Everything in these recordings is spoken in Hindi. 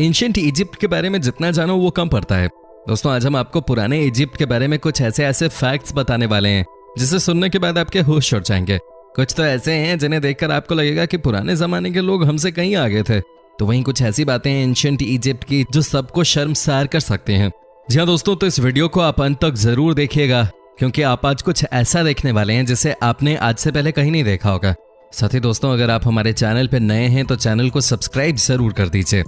एंशिएंट इजिप्ट के बारे में जितना जानो वो कम पड़ता है। दोस्तों आज हम आपको पुराने इजिप्ट के बारे में कुछ ऐसे फैक्ट्स बताने वाले हैं जिसे सुनने के बाद आपके होश उड़ जाएंगे। कुछ तो ऐसे हैं जिन्हें देखकर आपको लगेगा कि पुराने जमाने के लोग हमसे कहीं आगे थे, तो वहीं कुछ ऐसी बातें हैं एंशिएंट इजिप्ट की जो सबको शर्मसार कर सकते हैं। जी हाँ दोस्तों, तो इस वीडियो को आप अंत तक जरूर देखिएगा क्योंकि आप आज कुछ ऐसा देखने वाले हैं जिसे आपने आज से पहले कहीं नहीं देखा होगा। साथ ही दोस्तों अगर आप हमारे चैनल पर नए हैं तो चैनल को सब्सक्राइब जरूर कर दीजिए।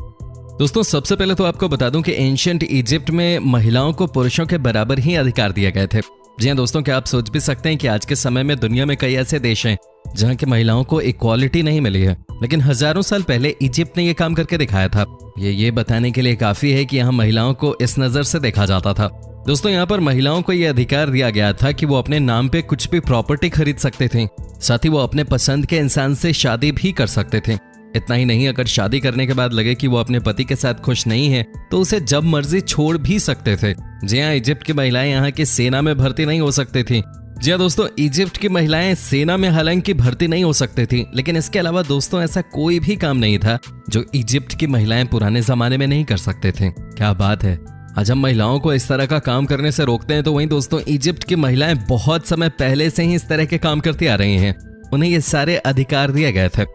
दोस्तों सबसे पहले तो आपको बता दूं कि एंशिएंट इजिप्ट में महिलाओं को पुरुषों के बराबर ही अधिकार दिए गए थे। जी हाँ दोस्तों, क्या आप सोच भी सकते हैं कि आज के समय में दुनिया में कई ऐसे देश हैं जहां की महिलाओं को इक्वालिटी नहीं मिली है, लेकिन हजारों साल पहले इजिप्ट ने यह काम करके दिखाया था। ये बताने के लिए काफी है कि यहाँ महिलाओं को इस नजर से देखा जाता था। दोस्तों यहाँ पर महिलाओं को यह अधिकार दिया गया था कि वो अपने नाम पे कुछ भी प्रॉपर्टी खरीद सकते थे, साथ ही वो अपने पसंद के इंसान से शादी भी कर सकते थे। इतना ही नहीं, अगर शादी करने के बाद लगे कि वो अपने पति के साथ खुश नहीं है तो उसे जब मर्जी छोड़ भी सकते थे। जी हाँ, इजिप्ट की महिलाएं यहाँ की सेना में भर्ती नहीं हो सकती थी। जी हाँ दोस्तों, इजिप्ट की महिलाएं सेना में हालांकि भर्ती नहीं हो सकती थी, लेकिन इसके अलावा दोस्तों ऐसा कोई भी काम नहीं था जो इजिप्ट की महिलाएं पुराने जमाने में नहीं कर सकते थे। क्या बात है, आज हम महिलाओं को इस तरह का काम करने से रोकते हैं, तो वहीं दोस्तों इजिप्ट की महिलाएं बहुत समय पहले से ही इस तरह के काम करती आ रही हैं। उन्हें ये सारे अधिकार दिए गए थे।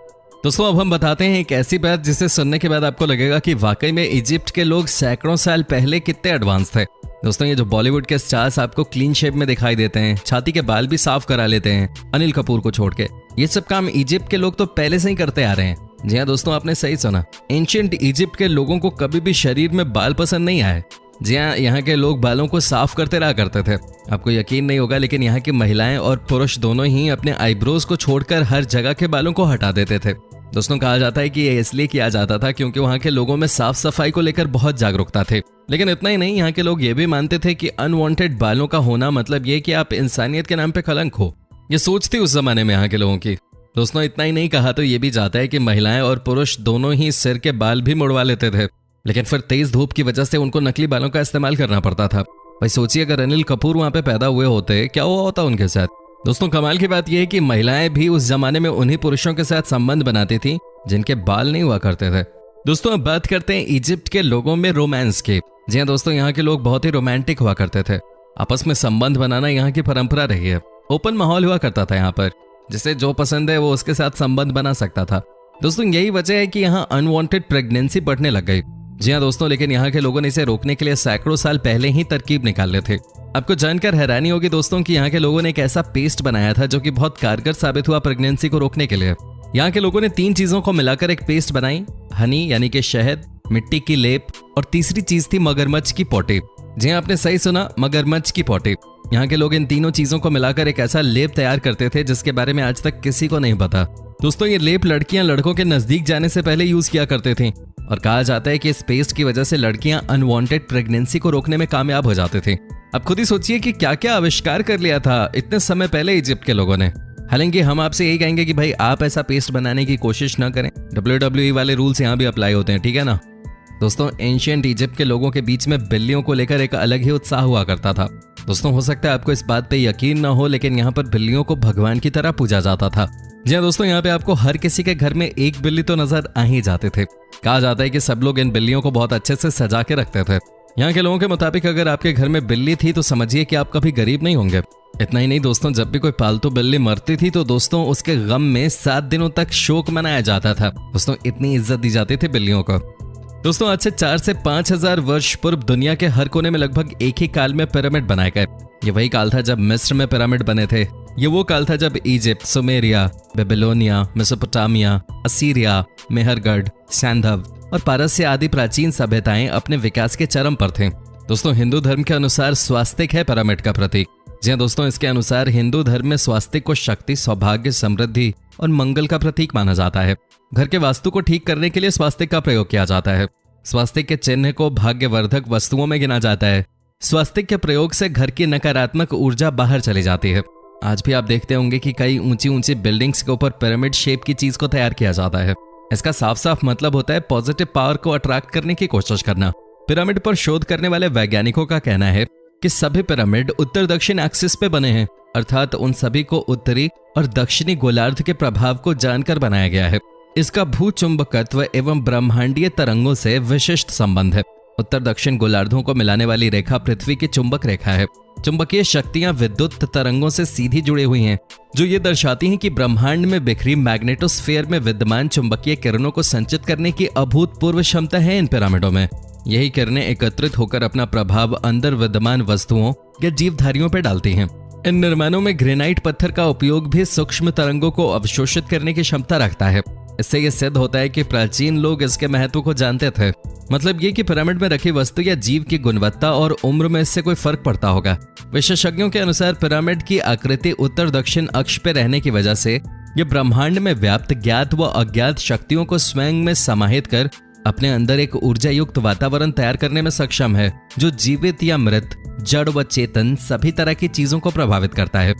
दोस्तों अब हम बताते हैं एक ऐसी बात जिसे सुनने के बाद आपको लगेगा कि वाकई में इजिप्ट के लोग सैकड़ों साल पहले कितने एडवांस थे। दोस्तों ये जो बॉलीवुड के स्टार्स आपको क्लीन शेप में दिखाई देते हैं, छाती के बाल भी साफ करा लेते हैं अनिल कपूर को छोड़ के, ये सब काम इजिप्ट के लोग तो पहले से ही करते आ रहे हैं। जी हाँ दोस्तों, आपने सही सुना, एंशिएंट इजिप्ट के लोगों को कभी भी शरीर में बाल पसंद नहीं आए। जी हाँ, यहाँ के लोग बालों को साफ करते रहा करते थे। आपको यकीन नहीं होगा लेकिन यहाँ की महिलाएं और पुरुष दोनों ही अपने आईब्रोज को छोड़कर हर जगह के बालों को हटा देते थे। दोस्तों कहा जाता है कि ये इसलिए किया जाता था क्योंकि वहाँ के लोगों में साफ सफाई को लेकर बहुत जागरूकता थे। लेकिन इतना ही नहीं, यहाँ के लोग ये भी मानते थे कि अनवांटेड बालों का होना मतलब ये कि आप इंसानियत के नाम पे कलंक हो। ये सोच थी उस जमाने में यहाँ के लोगों की। दोस्तों इतना ही नहीं, कहा तो ये भी जाता है कि महिलाएं और पुरुष दोनों ही सिर के बाल भी मुड़वा लेते थे, लेकिन फिर तेज धूप की वजह से उनको नकली बालों का इस्तेमाल करना पड़ता था। भाई सोचिए अगर अनिल कपूर वहां पे पैदा हुए होते क्या हुआ होता उनके साथ। दोस्तों कमाल की बात यह है कि महिलाएं भी उस जमाने में उन्हीं पुरुषों के साथ संबंध बनाती थी जिनके बाल नहीं हुआ करते थे। दोस्तों अब बात करते हैं इजिप्ट के लोगों में रोमांस की। जी हाँ दोस्तों, यहाँ के लोग बहुत ही रोमांटिक हुआ करते थे। आपस में संबंध बनाना यहाँ की परंपरा रही है। ओपन माहौल हुआ करता था यहाँ पर, जिसे जो पसंद है वो उसके साथ संबंध बना सकता था। दोस्तों यही वजह है कि यहाँ अनवांटेड प्रेगनेंसी बढ़ने लग गई। जी हाँ दोस्तों, लेकिन यहाँ के लोगों ने इसे रोकने के लिए सैकड़ों साल पहले ही तरकीब निकाल लिए थे। आपको जानकर हैरानी होगी दोस्तों कि यहाँ के लोगों ने एक ऐसा पेस्ट बनाया था जो कि बहुत कारगर साबित हुआ प्रेगनेंसी को रोकने के लिए। यहाँ के लोगों ने 3 चीजों को मिलाकर एक पेस्ट बनाई, हनी यानी कि शहद, मिट्टी की लेप और तीसरी चीज थी मगरमच्छ की पोटी। जी हाँ, आपने सही सुना, मगरमच्छ की पोटी। यहाँ के लोग इन तीनों चीजों को मिलाकर एक ऐसा लेप तैयार करते थे जिसके बारे में आज तक किसी को नहीं पता। दोस्तों ये लेप लड़कियां लड़कों के नजदीक जाने से पहले यूज किया करते थे और कहा जाता है कि इस पेस्ट की वजह से लड़कियां अनवांटेड प्रेगनेंसी को रोकने में कामयाब हो जाते थे। अब खुद ही सोचिए कि क्या क्या आविष्कार कर लिया था इतने समय पहले इजिप्ट के लोगों ने। हालांकि हम आपसे यही कहेंगे कि भाई आप ऐसा पेस्ट बनाने की कोशिश न करें। WWE वाले रूल्स यहाँ भी अप्लाई होते हैं, ठीक है ना। दोस्तों एंशिएंट इजिप्ट के लोगों के बीच में बिल्लियों को लेकर एक अलग ही उत्साह हुआ करता था। दोस्तों हो सकता है आपको इस बात पे यकीन ना हो, लेकिन यहाँ पर बिल्लियों को भगवान की तरह पूजा जाता था। जी हाँ दोस्तों, यहाँ पे आपको हर किसी के घर में एक बिल्ली तो नजर आ ही जाते थे। कहा जाता है कि सब लोग इन बिल्लियों को बहुत अच्छे से सजा के रखते थे। यहाँ के लोगों के मुताबिक अगर आपके घर में बिल्ली थी तो समझिए कि आप कभी गरीब नहीं होंगे। इतना ही नहीं दोस्तों, जब भी कोई पालतू बिल्ली मरती थी तो दोस्तों उसके गम में 7 दिनों तक शोक मनाया जाता था। दोस्तों इतनी इज्जत दी जाती थी बिल्लियों को। दोस्तों आज से 4 से 5,000 वर्ष पूर्व दुनिया के हर कोने में लगभग एक ही काल में पिरामिड बनाए गए। ये वही काल था जब मिस्र में पिरामिड बने थे। ये वो काल था जब Egypt, Sumeria, Babylonia, Mesopotamia, Assyria, Mehrgarh, सैंधव और पारस्य आदि प्राचीन सभ्यताएं अपने विकास के चरम पर थे। दोस्तों हिंदू धर्म के अनुसार स्वास्तिक है पिरामिड का प्रतीक। जी हाँ दोस्तों, इसके अनुसार हिंदू धर्म में स्वास्तिक को शक्ति, सौभाग्य, समृद्धि और मंगल का प्रतीक माना जाता है। घर के वास्तु को ठीक करने के लिए स्वास्तिक का प्रयोग किया जाता है। स्वास्तिक के चिन्ह को भाग्यवर्धक वस्तुओं में गिना जाता है। स्वास्तिक के प्रयोग से घर की नकारात्मक ऊर्जा बाहर चली जाती है। आज भी आप देखते होंगे कि कई ऊंची ऊंची बिल्डिंग्स के ऊपर पिरामिड शेप की चीज को तैयार किया जाता है। इसका साफ साफ मतलब होता है पॉजिटिव पावर को अट्रैक्ट करने की कोशिश करना। पिरामिड पर शोध करने वाले वैज्ञानिकों का कहना है कि सभी पिरामिड उत्तर दक्षिण एक्सिस पे बने हैं, अर्थात उन सभी को उत्तरी और दक्षिणी गोलार्ध के प्रभाव को जानकर बनाया गया है। इसका भूचुंबकत्व एवं ब्रह्मांडीय तरंगों से विशिष्ट संबंध है। उत्तर दक्षिण गोलार्धों को मिलाने वाली रेखा पृथ्वी की चुंबक रेखा है। चुंबकीय शक्तियां विद्युत तरंगों से सीधी जुड़ी हुई हैं, जो ये दर्शाती हैं कि ब्रह्मांड में बिखरी मैग्नेटोस्फीयर में विद्यमान चुंबकीय किरणों को संचित करने की अभूतपूर्व क्षमता है इन पिरामिडों में। यही किरणें एकत्रित होकर अपना प्रभाव अंदर विद्यमान वस्तुओं या जीवधारियों पर डालती हैं। इन निर्माणों में ग्रेनाइट पत्थर का उपयोग भी सूक्ष्म तरंगों को अवशोषित करने की क्षमता रखता है। इससे यह सिद्ध होता है कि प्राचीन लोग इसके महत्व को जानते थे। मतलब ये कि पिरामिड में रखी वस्तु या जीव की गुणवत्ता और उम्र में इससे कोई फर्क पड़ता होगा। विशेषज्ञों के अनुसार पिरामिड की आकृति उत्तर दक्षिण अक्ष पे रहने की वजह से ये ब्रह्मांड में व्याप्त ज्ञात व अज्ञात शक्तियों को स्वयं में समाहित कर अपने अंदर एक ऊर्जा युक्त वातावरण तैयार करने में सक्षम है, जो जीवित या मृत, जड़ व चेतन सभी तरह की चीजों को प्रभावित करता है।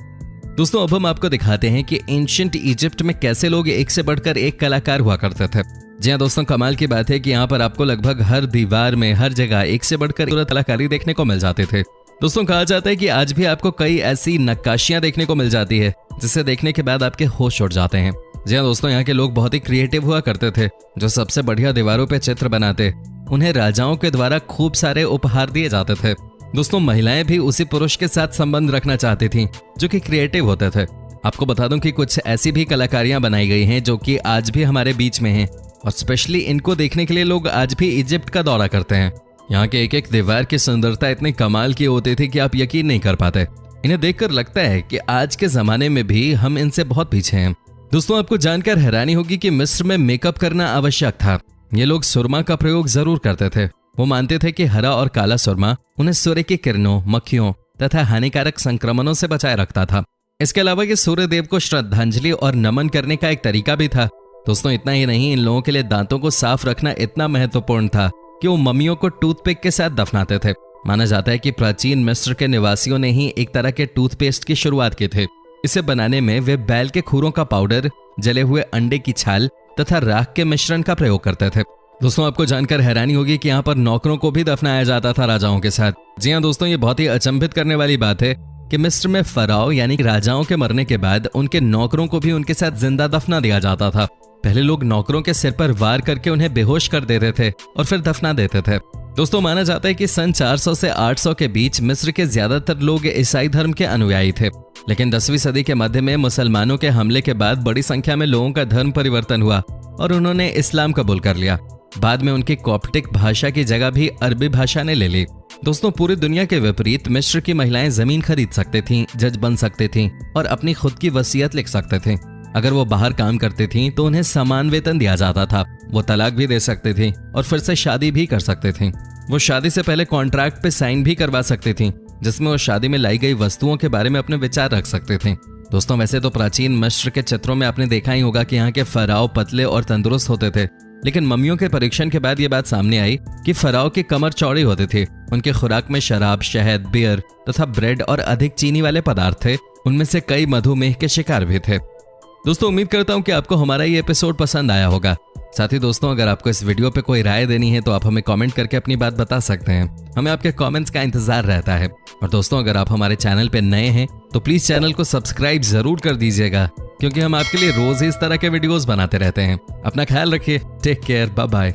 दोस्तों, अब हम आपको दिखाते हैं कि एंशिएंट इजिप्ट में कैसे लोग एक से बढ़कर एक कलाकार हुआ करते थे। जी हाँ दोस्तों, कमाल की बात है कि यहाँ पर आपको लगभग हर दीवार में, हर जगह एक से बढ़कर एक कलाकारी देखने को मिल जाते थे। दोस्तों, कहा जाता है कि आज भी आपको कई ऐसी नक्काशियां देखने को मिल जाती है जिसे देखने के बाद आपके होश उड़ जाते हैं। जी हाँ दोस्तों, यहाँ के लोग बहुत ही क्रिएटिव हुआ करते थे। जो सबसे बढ़िया दीवारों पे चित्र बनाते, उन्हें राजाओं के द्वारा खूब सारे उपहार दिए जाते थे। दोस्तों, महिलाएं भी उसी पुरुष के साथ संबंध रखना चाहती थीं जो कि क्रिएटिव होते थे। आपको बता दूं कि कुछ ऐसी भी कलाकारियां बनाई गई हैं जो कि आज भी हमारे बीच में हैं, और स्पेशली इनको देखने के लिए लोग आज भी इजिप्ट का दौरा करते हैं। यहाँ के एक एक दीवार की सुंदरता इतनी कमाल की होती थी कि आप यकीन नहीं कर पाते। इन्हें देखकर लगता है कि आज के जमाने में भी हम इनसे बहुत पीछे हैं। दोस्तों, आपको जानकर हैरानी होगी कि मिस्र में मेकअप करना आवश्यक था। ये लोग सुरमा का प्रयोग जरूर करते थे। वो मानते थे कि हरा और काला सुरमा उन्हें सूर्य की किरणों, मक्खियों तथा हानिकारक संक्रमणों से बचाए रखता था। इसके अलावा ये सूर्य देव को श्रद्धांजलि और नमन करने का एक तरीका भी था। दोस्तों, इतना ही नहीं, इन लोगों के लिए दांतों को साफ रखना इतना महत्वपूर्ण था कि वो मम्मियों को टूथपिक के साथ दफनाते थे। माना जाता है कि प्राचीन मिस्र के निवासियों ने ही एक तरह के टूथपेस्ट की शुरुआत की थी। इसे बनाने में वे बैल के खुरों का पाउडर, जले हुए अंडे की छाल तथा राख के मिश्रण का प्रयोग करते थे। दोस्तों, आपको जानकर हैरानी होगी कि यहाँ पर नौकरों को भी दफनाया जाता था राजाओं के साथ। जी हाँ दोस्तों, ये बहुत ही अचंभित करने वाली बात है कि मिस्र में फराओ यानी कि राजाओं के मरने के बाद उनके नौकरों को भी उनके साथ जिंदा दफना दिया जाता था। पहले लोग नौकरों के सिर पर वार करके उन्हें बेहोश कर देते थे और फिर दफना देते थे। दोस्तों, माना जाता है कि सन 400 से 800 के बीच मिस्र के ज्यादातर लोग ईसाई धर्म के अनुयायी थे, लेकिन 10वीं सदी के मध्य में मुसलमानों के हमले के बाद बड़ी संख्या में लोगों का धर्म परिवर्तन हुआ और उन्होंने इस्लाम कबूल कर लिया। बाद में उनकी कॉप्टिक भाषा की जगह भी अरबी भाषा ने ले ली। दोस्तों, पूरी दुनिया के विपरीत मिस्र की महिलाएं जमीन खरीद सकती थीं, जज बन सकती थीं और अपनी खुद की वसीयत लिख सकते थे। अगर वो बाहर काम करती थीं तो उन्हें समान वेतन दिया जाता था। वो तलाक भी दे सकती थीं और फिर से शादी भी कर सकती थीं। वो शादी से पहले कॉन्ट्रैक्ट पे साइन भी करवा सकती थीं, जिसमें वो शादी में लाई गई वस्तुओं के बारे में अपने विचार रख सकते थे। दोस्तों, वैसे तो प्राचीन मिस्र के चित्रों में आपने देखा ही होगा कि यहाँ के फराओ पतले और तंदुरुस्त होते थे, लेकिन मम्मियों के परीक्षण के बाद ये बात सामने आई कि फराओ की कमर चौड़ी होती थी। उनके खुराक में शराब, शहद, बियर तथा ब्रेड और अधिक चीनी वाले पदार्थ थे। उनमें से कई मधुमेह के शिकार भी थे। दोस्तों, उम्मीद करता हूँ कि आपको हमारा ये एपिसोड पसंद आया होगा। साथ ही दोस्तों, अगर आपको इस वीडियो पे कोई राय देनी है तो आप हमें कमेंट करके अपनी बात बता सकते हैं। हमें आपके कमेंट्स का इंतजार रहता है। और दोस्तों, अगर आप हमारे चैनल पे नए हैं तो प्लीज चैनल को सब्सक्राइब जरूर कर दीजिएगा, क्योंकि हम आपके लिए रोज ही इस तरह के वीडियोस बनाते रहते हैं। अपना ख्याल रखिए। Take care. Bye bye.